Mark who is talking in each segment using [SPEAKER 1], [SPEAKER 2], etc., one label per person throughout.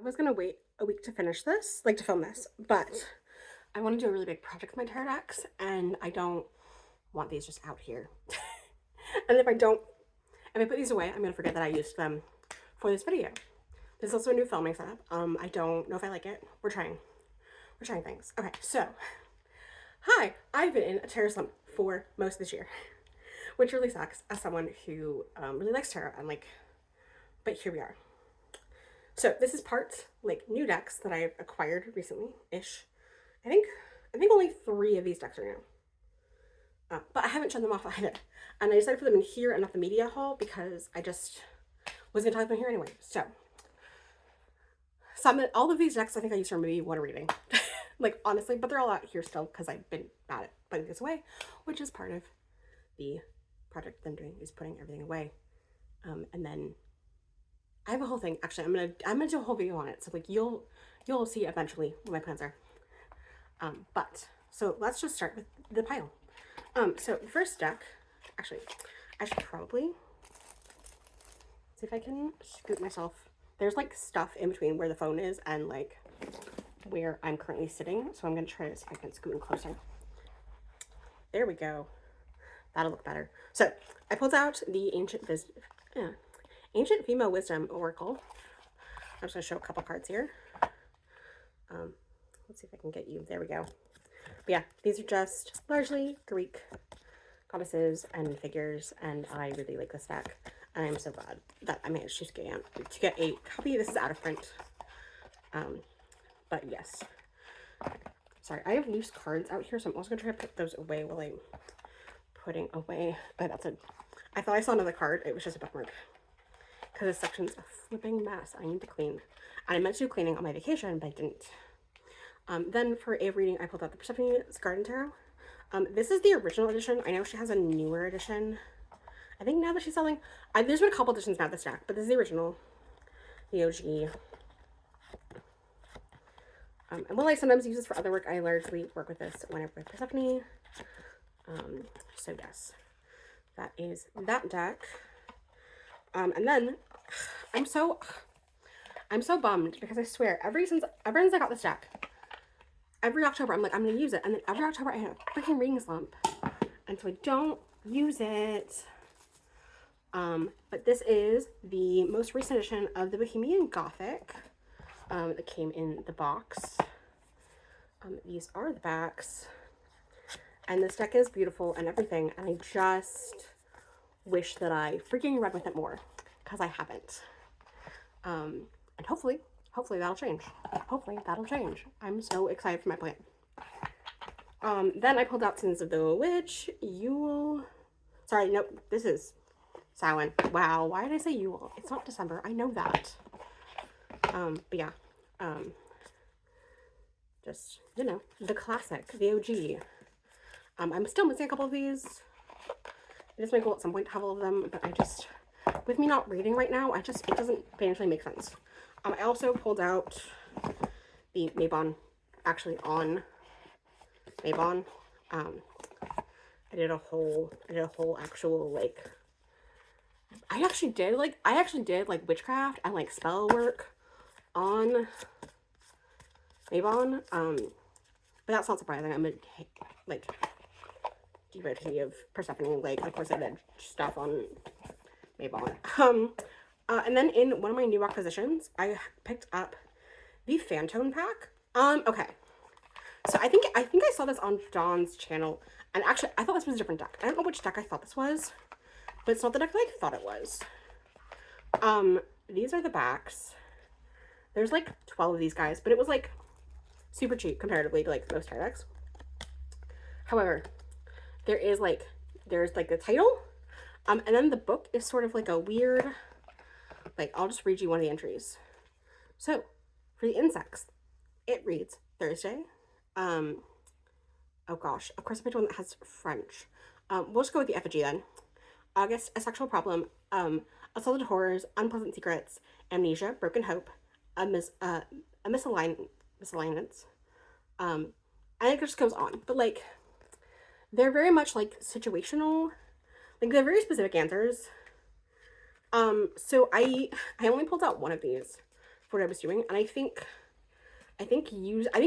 [SPEAKER 1] was gonna wait a week to finish this, like to film this, but I want to do a really big project with my tarot decks, and I don't want these just out here. And if I put these away, I'm gonna forget that I used them for this video. There's also a new filming setup. I don't know if I like it. We're trying things. Okay, so hi, I've been in a tarot slump for most of this year, which really sucks as someone who really likes tarot and but here we are. So this is part new decks that I've acquired recently-ish. I think only 3 of these decks are new. But I haven't shown them off either. And I decided to put them in here and not the media hall because I just was gonna talk about here anyway. So all of these decks I think I used for maybe 1 reading. Honestly, but they're all out here still because I've been bad at putting this away, which is part of the project that I'm doing, is putting everything away. And then I have a whole thing. Actually, I'm gonna do a whole video on it. So you'll see eventually what my plans are. But so let's just start with the pile. So the first deck, actually, I should probably see if I can scoot myself. There's stuff in between where the phone is and where I'm currently sitting. So I'm gonna try to see if I can scoot in closer. There we go. That'll look better. So I pulled out the Ancient Female Wisdom Oracle. I'm just gonna show a couple cards here. Let's see if I can get you. There we go. But yeah, these are just largely Greek goddesses and figures, and I really like this deck. And I'm so glad that I managed to get a copy. This is out of print. But yes. Sorry, I have loose cards out here, so I'm also gonna try to put those away while I'm putting away. Oh, that's it. I thought I saw another card. It was just a bookmark. Because this section's a flipping mess. I need to clean. And I meant to do cleaning on my vacation, but I didn't. Then for a reading, I pulled out the Persephone's Garden Tarot. This is the original edition. I know she has a newer edition. I think now that she's selling, there's been a couple editions now of this deck, but this is the original, the OG. And while I sometimes use this for other work, I largely work with this when I work with Persephone. So yes, that is that deck. And then I'm so bummed because I swear ever since I got this deck, every October I'm like, I'm gonna use it, and then every October I have a freaking reading slump, and so I don't use it. But this is the most recent edition of the Bohemian Gothic that came in the box. These are the backs, and this deck is beautiful and everything, and I just wish that I freaking read with it more, because I haven't. And hopefully that'll change. Hopefully that'll change. I'm so excited for my plan. Then I pulled out Sins of the Witch, Yule. Sorry, nope, this is Samhain. Wow, why did I say Yule? It's not December, I know that. But yeah, just, you know, the classic, the OG. I'm still missing a couple of these. It is my goal at some point to have all of them, but I just, with me not reading right now, it doesn't financially make sense. I also pulled out the Mabon, actually on Mabon. I did a whole actual I actually did witchcraft and spell work on Mabon. But that's not surprising. I'm a devotee of Persephone. Of course I did stuff on Mabon. And then in one of my new acquisitions, I picked up the Fantone pack. Okay. So I think I saw this on Dawn's channel, and actually I thought this was a different deck. I don't know which deck I thought this was, but it's not the deck that I thought it was. These are the backs. There's 12 of these guys, but it was super cheap comparatively to most tarot decks. However, there is there's the title, and then the book is sort of a weird, I'll just read you one of the entries. So for the insects, it reads Thursday. Oh gosh, of course I picked one that has French. We'll just go with the effigy then. August, a sexual problem, assaulted horrors, unpleasant secrets, amnesia, broken hope, a misalignments. And it just goes on, but they're very much situational. They're very specific answers. So I only pulled out one of these. for what I was doing. And I think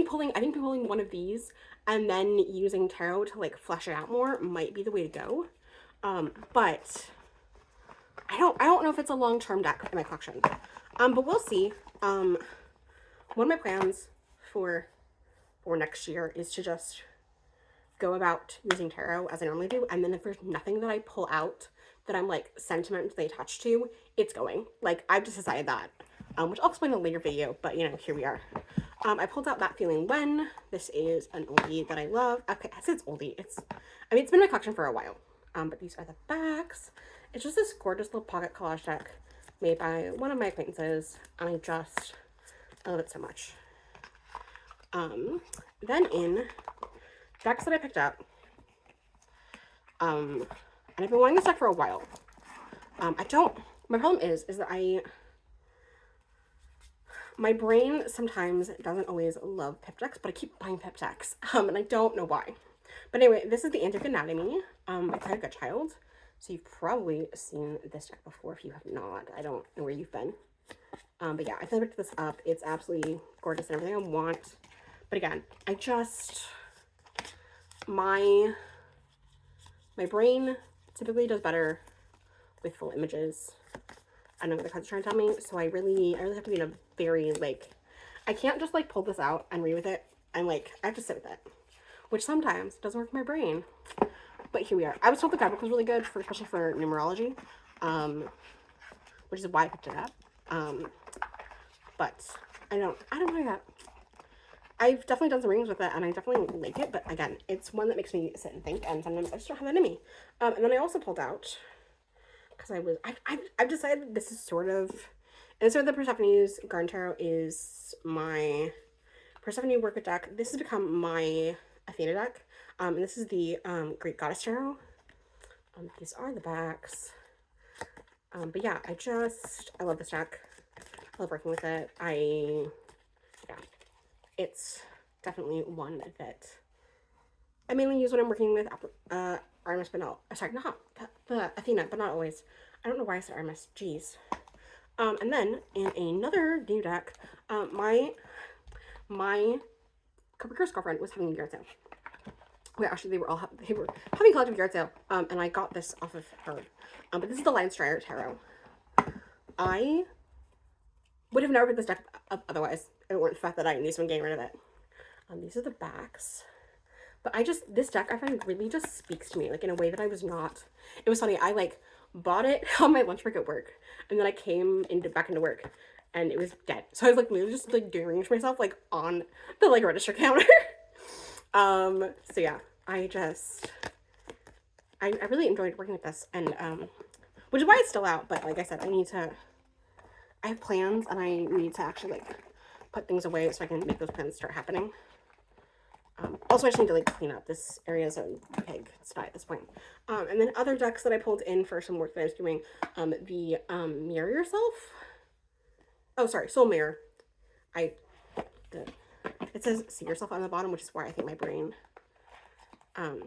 [SPEAKER 1] pulling one of these and then using tarot to like flesh it out more might be the way to go. But I don't know if it's a long-term deck in my collection. But we'll see. One of my plans for next year is to just go about using tarot as I normally do, and then if there's nothing that I pull out that I'm like sentimentally attached to, it's going. Like, I've just decided that, which I'll explain in a later video, but you know, here we are. I pulled out That Feeling When. This is an oldie that I love. Okay, I said it's oldie. It's been in my collection for a while. But these are the backs. It's just this gorgeous little pocket collage deck made by one of my acquaintances, and I love it so much. Then in decks that I picked up, and I've been wanting this deck for a while. My problem is that my brain sometimes doesn't always love pip decks, but I keep buying pip decks, and I don't know why. But anyway, this is the Antique Anatomy by Clara Goodchild. So you've probably seen this deck before. If you have not, I don't know where you've been. But yeah, I finally picked this up. It's absolutely gorgeous and everything I want. But again, my brain typically does better with full images. I know what the cards are trying to tell me, so I really have to be in a very, like, I can't just like pull this out and read with it, and like I have to sit with it, which sometimes doesn't work for my brain. But here we are. I was told the guidebook was really good, especially for numerology, which is why I picked it up. But I don't know yet. I've definitely done some readings with it, and I definitely like it, but again, it's one that makes me sit and think, and sometimes I just don't have that in me. And then I also pulled out, because I've decided this is sort of, instead of the Persephone's Garden Tarot is my Persephone Work deck, this has become my Athena deck. And this is the Greek Goddess Tarot. These are the backs. But yeah, I love this deck. I love working with it. Yeah, it's definitely one that I mainly use when I'm working with Artemis, but not, sorry, not Athena, but not always. I don't know why I said Artemis, jeez. And then in another new deck, my Capricorn girlfriend was having a yard sale. Well, actually, they were having a collective yard sale, and I got this off of her. But this is the Lion Strider Tarot. I would have never picked this deck up otherwise. It weren't the fact that I knew someone getting rid of it. These are the backs. But this deck I find really just speaks to me, like in a way that I was not. It was funny, I like bought it on my lunch break at work, and then I came back into work, and it was dead. So I was like literally just like doing readings for myself, like on the like register counter. So yeah, I really enjoyed working with this, and which is why it's still out, but like I said, I have plans, and I need to actually like put things away so I can make those plans start happening. Also, I just need to like clean up. This area is a pig sty at this point. And then other decks that I pulled in for some work that I was doing, the Mirror Yourself. Oh, sorry, Soul Mirror. It says See Yourself on the bottom, which is why I think my brain. Doop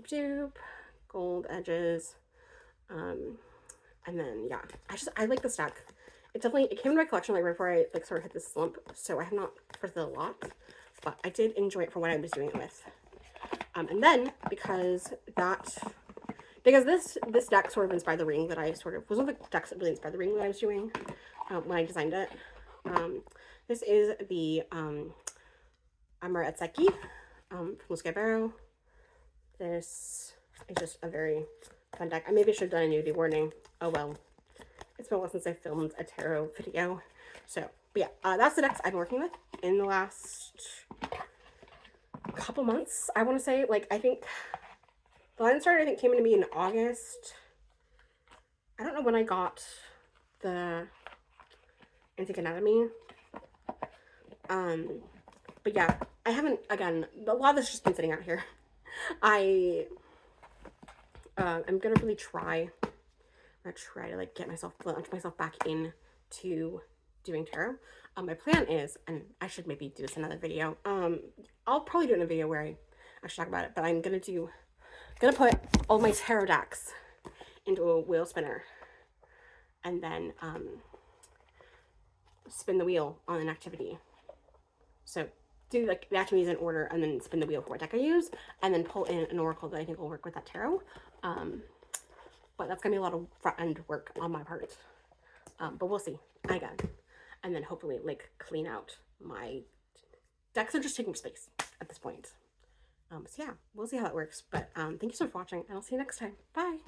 [SPEAKER 1] doop, gold edges, and then yeah, I like this deck. It came into my collection like right before I like sort of hit this slump, so I have not purchased it a lot, but I did enjoy it for what I was doing it with. And then because this deck sort of inspired the ring that I sort of was one of the decks that really inspired the ring that I was doing when I designed it. This is the Amara Etseki from Sky Barrow. This is just a very fun deck. I maybe should have done a nudity warning. Oh well. It's been a while since I filmed a tarot video. So, but yeah, that's the decks I've been working with in the last couple months. I want to say, like, I think the Lion Strider, I think, came into me in August. I don't know when I got the Antique Anatomy. But yeah, I haven't, again, a lot of this has just been sitting out here. I'm gonna really try to like launch myself back into doing tarot. My plan is, and I should maybe do this in another video. I'll probably do it in a video where I actually talk about it, but I'm gonna put all my tarot decks into a wheel spinner, and then spin the wheel on an activity. So do like the activities in order and then spin the wheel for what deck I use, and then pull in an oracle that I think will work with that tarot. But that's gonna be a lot of front end work on my part. But we'll see. Again. And then hopefully like clean out my decks are just taking space at this point. So yeah, we'll see how that works. But thank you so much for watching, and I'll see you next time. Bye.